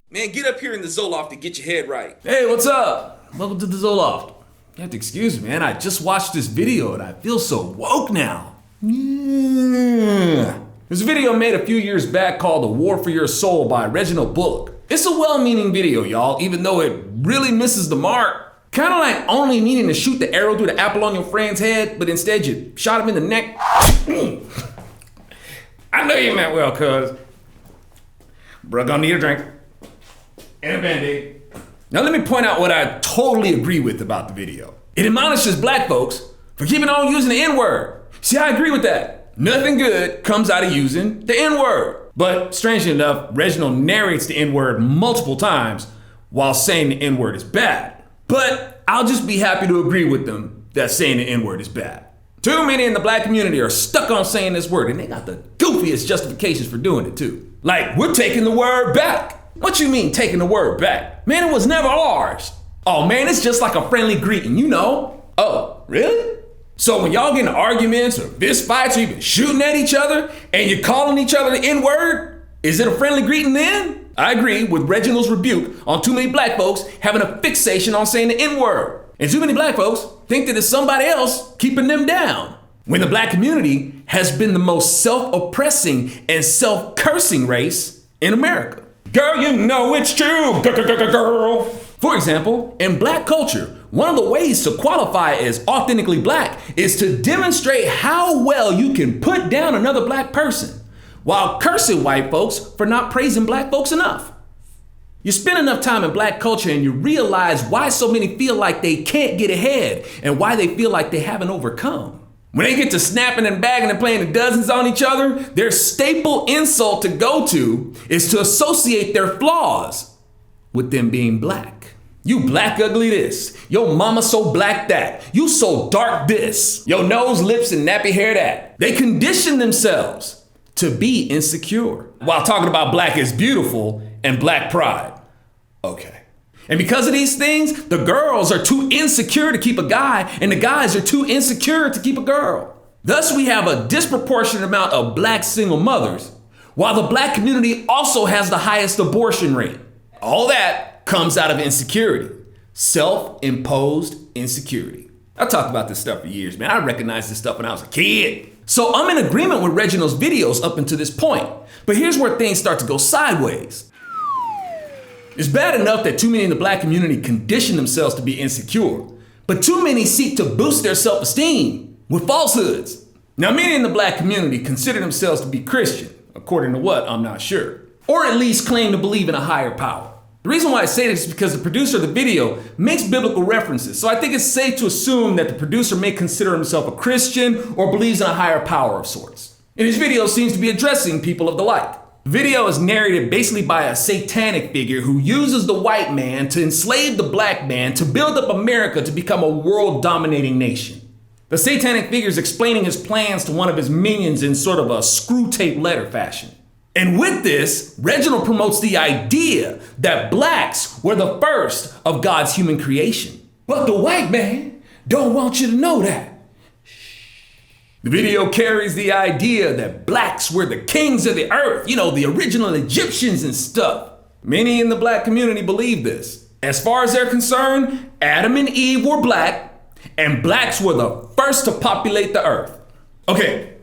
Man, get up here in the Zoloft to get your head right. Hey, what's up? Welcome to the Zoloft. You have to excuse me, man. I just watched this video and I feel so woke now. Yeah. There's a video made a few years back called The War for Your Soul by Reginald Bullock. It's a well-meaning video, y'all, even though it really misses the mark. Kind of like only needing to shoot the arrow through the apple on your friend's head, but instead you shot him in the neck. I know you meant well, cuz. Bruh, gonna need a drink. And a Band-Aid. Now let me point out what I totally agree with about the video. It admonishes black folks for keeping on using the N-word. See, I agree with that. Nothing good comes out of using the N-word. But strangely enough, Reginald narrates the N-word multiple times while saying the N-word is bad. But I'll just be happy to agree with them that saying the N-word is bad. Too many in the black community are stuck on saying this word, and they got the goofiest justifications for doing it too. Like, we're taking the word back. What you mean taking the word back? Man, it was never ours. Oh man, it's just like a friendly greeting, you know. Oh, really? So when y'all get in arguments or fist fights or even shooting at each other and you're calling each other the N-word, is it a friendly greeting then? I agree with Reginald's rebuke on too many black folks having a fixation on saying the N-word. And too many black folks think that it's somebody else keeping them down. When the black community has been the most self-oppressing and self-cursing race in America. Girl, you know it's true, girl. For example, in black culture, one of the ways to qualify as authentically black is to demonstrate how well you can put down another black person while cursing white folks for not praising black folks enough. You spend enough time in black culture and you realize why so many feel like they can't get ahead and why they feel like they haven't overcome. When they get to snapping and bagging and playing the dozens on each other, their staple insult to go to is to associate their flaws with them being black. You black ugly this, your mama so black that, you so dark this, your nose, lips, and nappy hair that. They condition themselves to be insecure while talking about black is beautiful and black pride. Okay. And because of these things, the girls are too insecure to keep a guy, and the guys are too insecure to keep a girl. Thus, we have a disproportionate amount of black single mothers, while the black community also has the highest abortion rate. All that comes out of insecurity, self-imposed insecurity. I've talked about this stuff for years, man. I recognized this stuff when I was a kid. So I'm in agreement with Reginald's videos up until this point, but here's where things start to go sideways. It's bad enough that too many in the black community condition themselves to be insecure, but too many seek to boost their self-esteem with falsehoods. Now, many in the black community consider themselves to be Christian, according to what, I'm not sure, or at least claim to believe in a higher power. The reason why I say this is because the producer of the video makes biblical references, so I think it's safe to assume that the producer may consider himself a Christian or believes in a higher power of sorts. And his video seems to be addressing people of the like. The video is narrated basically by a satanic figure who uses the white man to enslave the black man to build up America to become a world-dominating nation. The satanic figure is explaining his plans to one of his minions in sort of a screw tape letter fashion. And with this, Reginald promotes the idea that blacks were the first of God's human creation. But the white man don't want you to know that. The video carries the idea that blacks were the kings of the earth, you know, the original Egyptians and stuff. Many in the black community believe this. As far as they're concerned, Adam and Eve were black, and blacks were the first to populate the earth. Okay,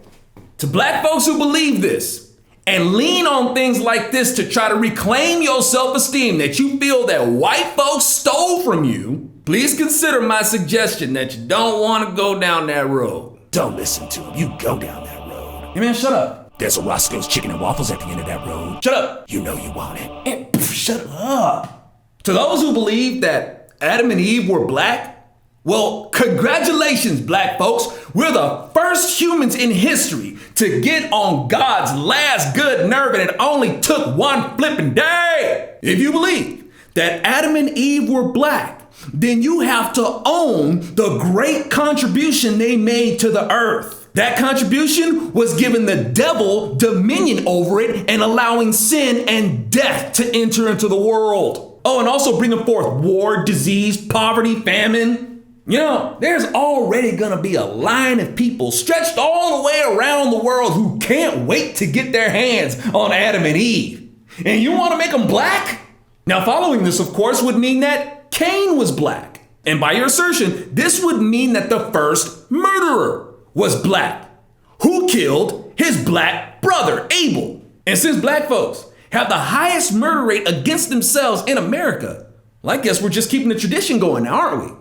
to black folks who believe this and lean on things like this to try to reclaim your self-esteem that you feel that white folks stole from you, please consider my suggestion that you don't want to go down that road. Don't listen to him. You go down that road. Hey man, shut up. There's a Roscoe's Chicken and Waffles at the end of that road. Shut up. You know you want it. And shut up. To those who believe that Adam and Eve were black, well, congratulations, black folks. We're the first humans in history to get on God's last good nerve, and it only took one flipping day. If you believe that Adam and Eve were black, then you have to own the great contribution they made to the earth. That contribution was giving the devil dominion over it and allowing sin and death to enter into the world. Oh, and also bringing forth war, disease, poverty, famine. You know, there's already gonna be a line of people stretched all the way around the world who can't wait to get their hands on Adam and Eve. And you want to make them black? Now, following this, of course, would mean that Cain was black. And by your assertion, this would mean that the first murderer was black, who killed his black brother, Abel. And since black folks have the highest murder rate against themselves in America, well, I guess we're just keeping the tradition going now, aren't we?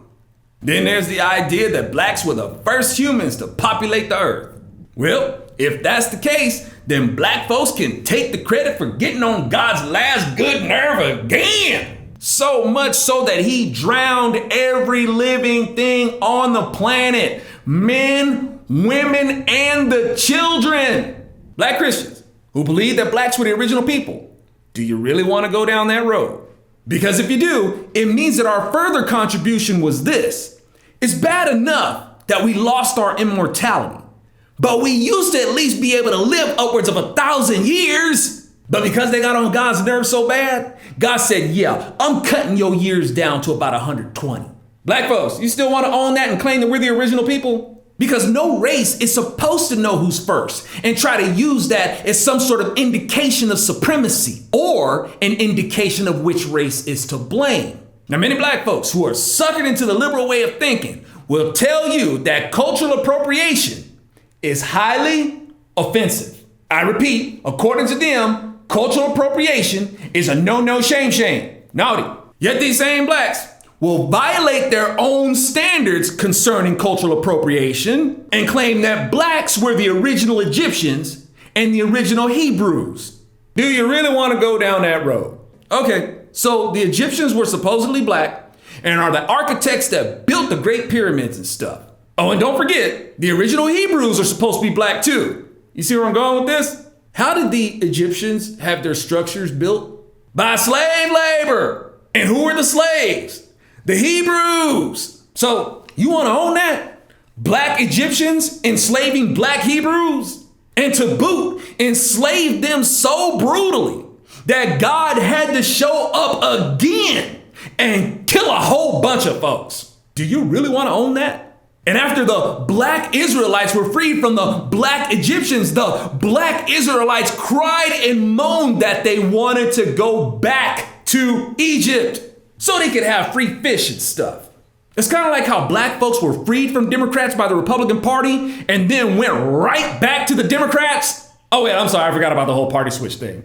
Then there's the idea that blacks were the first humans to populate the earth. Well, if that's the case, then black folks can take the credit for getting on God's last good nerve again. So much so that he drowned every living thing on the planet. Men, women, and the children. Black Christians who believe that blacks were the original people. Do you really want to go down that road? Because if you do, it means that our further contribution was this. It's bad enough that we lost our immortality, but we used to at least be able to live upwards of 1,000 years. But because they got on God's nerves so bad, God said, yeah, I'm cutting your years down to about 120. Black folks, you still want to own that and claim that we're the original people? Because no race is supposed to know who's first and try to use that as some sort of indication of supremacy or an indication of which race is to blame. Now, many black folks who are suckered into the liberal way of thinking will tell you that cultural appropriation is highly offensive. I repeat, according to them, cultural appropriation is a no, shame, naughty. Yet these same blacks will violate their own standards concerning cultural appropriation and claim that blacks were the original Egyptians and the original Hebrews. Do you really want to go down that road? Okay, so the Egyptians were supposedly black and are the architects that built the Great Pyramids and stuff. Oh, and don't forget, the original Hebrews are supposed to be black too. You see where I'm going with this? How did the Egyptians have their structures built? By slave labor. And who were the slaves? The Hebrews. So you want to own that? Black Egyptians enslaving black Hebrews? And to boot, enslaved them so brutally that God had to show up again and kill a whole bunch of folks. Do you really want to own that? And after the black Israelites were freed from the black Egyptians, the black Israelites cried and moaned that they wanted to go back to Egypt so they could have free fish and stuff. It's kind of like how black folks were freed from Democrats by the Republican Party and then went right back to the Democrats. Oh wait, I'm sorry, I forgot about the whole party switch thing.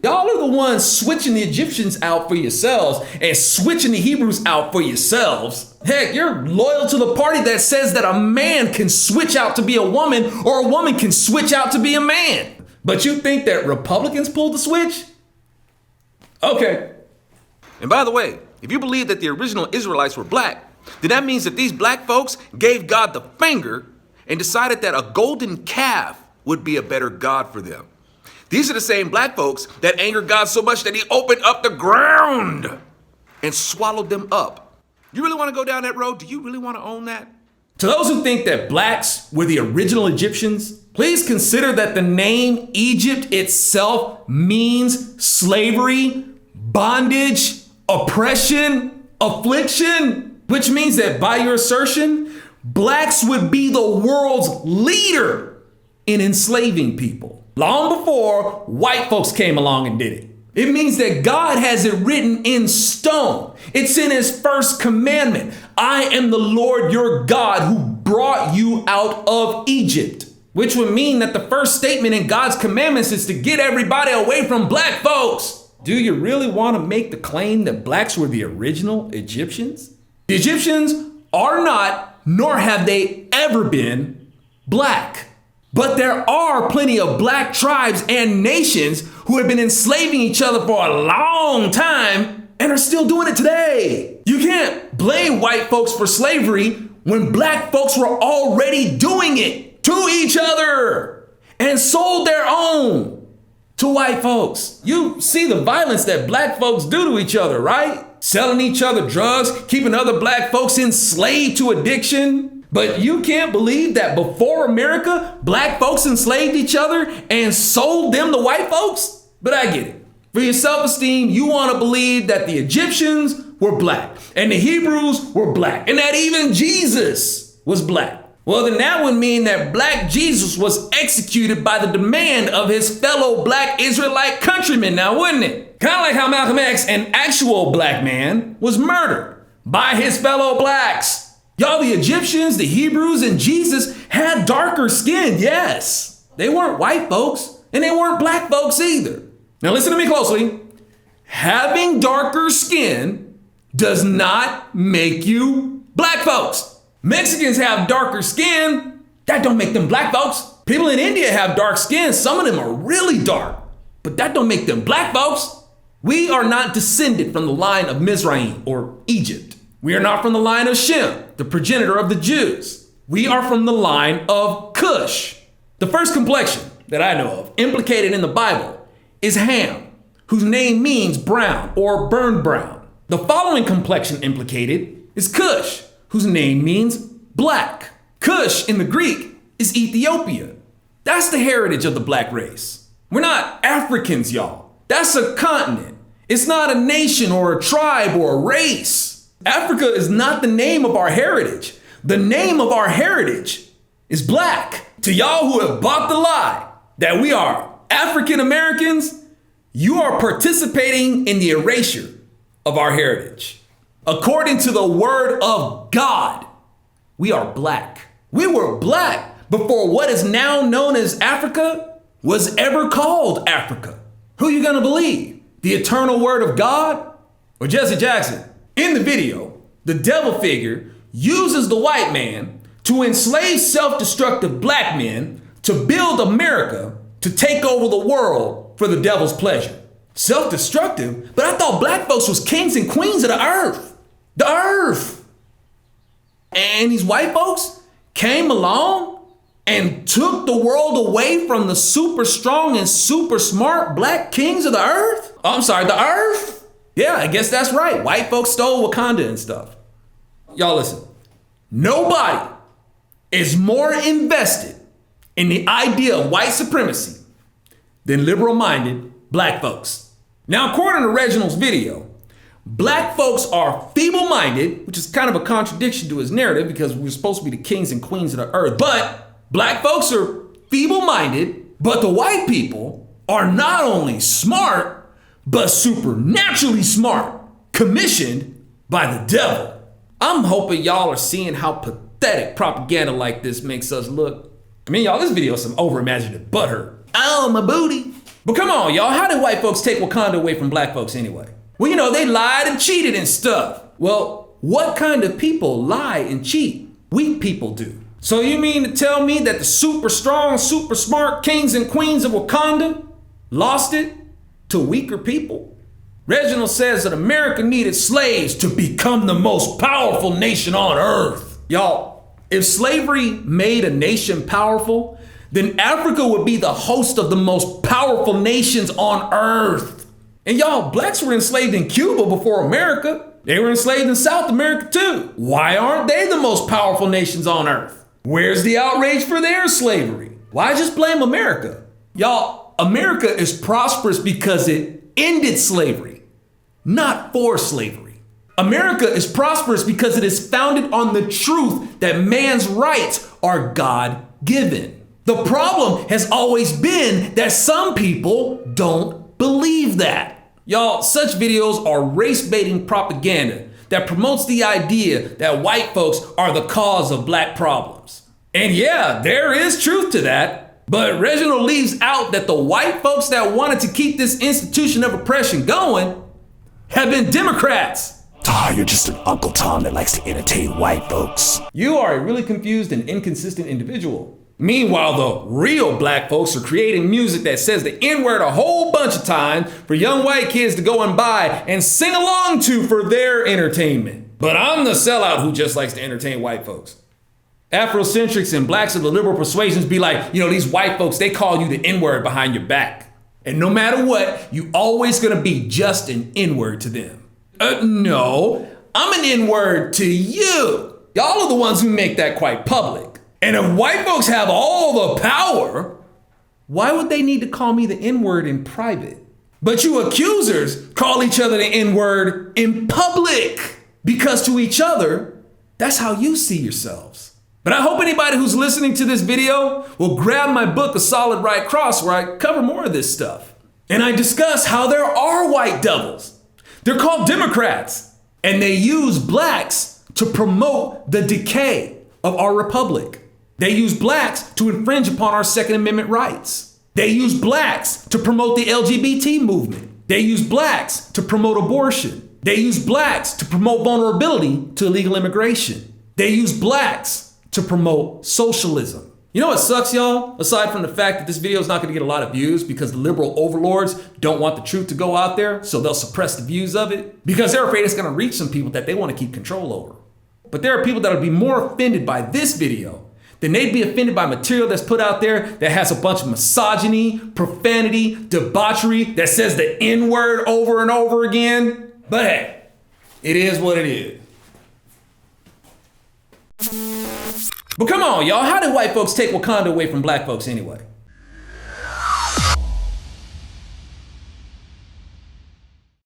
Y'all are the ones switching the Egyptians out for yourselves and switching the Hebrews out for yourselves. Heck, you're loyal to the party that says that a man can switch out to be a woman or a woman can switch out to be a man. But you think that Republicans pulled the switch? Okay. And by the way, if you believe that the original Israelites were black, then that means that these black folks gave God the finger and decided that a golden calf would be a better God for them. These are the same black folks that angered God so much that he opened up the ground and swallowed them up. You really want to go down that road? Do you really want to own that? To those who think that blacks were the original Egyptians, please consider that the name Egypt itself means slavery, bondage, oppression, affliction, which means that by your assertion, blacks would be the world's leader in enslaving people, long before white folks came along and did it. It means that God has it written in stone. It's in his first commandment. I am the Lord your God who brought you out of Egypt, which would mean that the first statement in God's commandments is to get everybody away from black folks. Do you really want to make the claim that blacks were the original Egyptians? The Egyptians are not, nor have they ever been, black. But there are plenty of black tribes and nations who have been enslaving each other for a long time and are still doing it today. You can't blame white folks for slavery when black folks were already doing it to each other and sold their own to white folks. You see the violence that black folks do to each other, right? Selling each other drugs, keeping other black folks enslaved to addiction. But you can't believe that before America, black folks enslaved each other and sold them to white folks? But I get it. For your self-esteem, you want to believe that the Egyptians were black and the Hebrews were black and that even Jesus was black. Well, then that would mean that Black Jesus was executed by the demand of his fellow Black Israelite countrymen now, wouldn't it? Kind of like how Malcolm X, an actual black man, was murdered by his fellow blacks. Y'all, the Egyptians, the Hebrews, and Jesus had darker skin, yes. They weren't white folks, and they weren't black folks either. Now listen to me closely. Having darker skin does not make you black folks. Mexicans have darker skin, that don't make them black folks. People in India have dark skin, some of them are really dark, but that don't make them black folks. We are not descended from the line of Mizraim or Egypt. We are not from the line of Shem, the progenitor of the Jews. We are from the line of Cush. The first complexion that I know of implicated in the Bible is Ham, whose name means brown or burned brown. The following complexion implicated is Cush, whose name means black. Cush in the Greek is Ethiopia. That's the heritage of the black race. We're not Africans, y'all. That's a continent. It's not a nation or a tribe or a race. Africa is not the name of our heritage. The name of our heritage is black. To y'all who have bought the lie that we are African Americans, you are participating in the erasure of our heritage. According to the word of God, we are black. We were black before what is now known as Africa was ever called Africa. Who you gonna believe? The eternal word of God or Jesse Jackson? In the video, the devil figure uses the white man to enslave self-destructive black men to build America to take over the world for the devil's pleasure. Self-destructive? But I thought black folks was kings and queens of the earth. The earth. And these white folks came along and took the world away from the super strong and super smart black kings of the earth? Oh, I'm sorry, the earth? Yeah, I guess that's right. White folks stole Wakanda and stuff. Y'all listen. Nobody is more invested in the idea of white supremacy than liberal-minded black folks. Now, according to Reginald's video, black folks are feeble-minded, which is kind of a contradiction to his narrative because we're supposed to be the kings and queens of the earth. But black folks are feeble-minded, but the white people are not only smart, but supernaturally smart, commissioned by the devil. I'm hoping y'all are seeing how pathetic propaganda like this makes us look. I mean, y'all, this video is some over-imaginative butthurt. Oh, my booty. But come on, y'all, how did white folks take Wakanda away from black folks anyway? Well, you know, they lied and cheated and stuff. Well, what kind of people lie and cheat? Weak people do. So you mean to tell me that the super strong, super smart kings and queens of Wakanda lost it to weaker people? Reginald says that America needed slaves to become the most powerful nation on earth. Y'all, if slavery made a nation powerful, then Africa would be the host of the most powerful nations on earth. And y'all, blacks were enslaved in Cuba before America. They were enslaved in South America too. Why aren't they the most powerful nations on earth? Where's the outrage for their slavery? Why just blame America? Y'all, America is prosperous because it ended slavery, not for slavery. America is prosperous because it is founded on the truth that man's rights are God-given. The problem has always been that some people don't believe that. Y'all, such videos are race-baiting propaganda that promotes the idea that white folks are the cause of black problems. And yeah, there is truth to that, but Reginald leaves out that the white folks that wanted to keep this institution of oppression going have been Democrats. You're just an Uncle Tom that likes to entertain white folks. You are a really confused and inconsistent individual. Meanwhile, the real black folks are creating music that says the N-word a whole bunch of times for young white kids to go and buy and sing along to for their entertainment. But I'm the sellout who just likes to entertain white folks. Afrocentrics and blacks of the liberal persuasions be like, you know, these white folks, they call you the N-word behind your back. And no matter what, you always gonna be just an N-word to them. No, I'm an N-word to you. Y'all are the ones who make that quite public. And if white folks have all the power, why would they need to call me the N-word in private? But you accusers call each other the N-word in public. Because to each other, that's how you see yourselves. But I hope anybody who's listening to this video will grab my book, A Solid Right Cross, where I cover more of this stuff. And I discuss how there are white devils. They're called Democrats. And they use blacks to promote the decay of our republic. They use blacks to infringe upon our Second Amendment rights. They use blacks to promote the LGBT movement. They use blacks to promote abortion. They use blacks to promote vulnerability to illegal immigration. They use blacks to promote socialism. You know what sucks, y'all? Aside from the fact that this video is not going to get a lot of views because the liberal overlords don't want the truth to go out there, so they'll suppress the views of it because they're afraid it's going to reach some people that they want to keep control over. But there are people that would be more offended by this video than they'd be offended by material that's put out there that has a bunch of misogyny, profanity, debauchery, that says the N-word over and over again. But hey, it is what it is. But come on, y'all, how did white folks take Wakanda away from black folks anyway?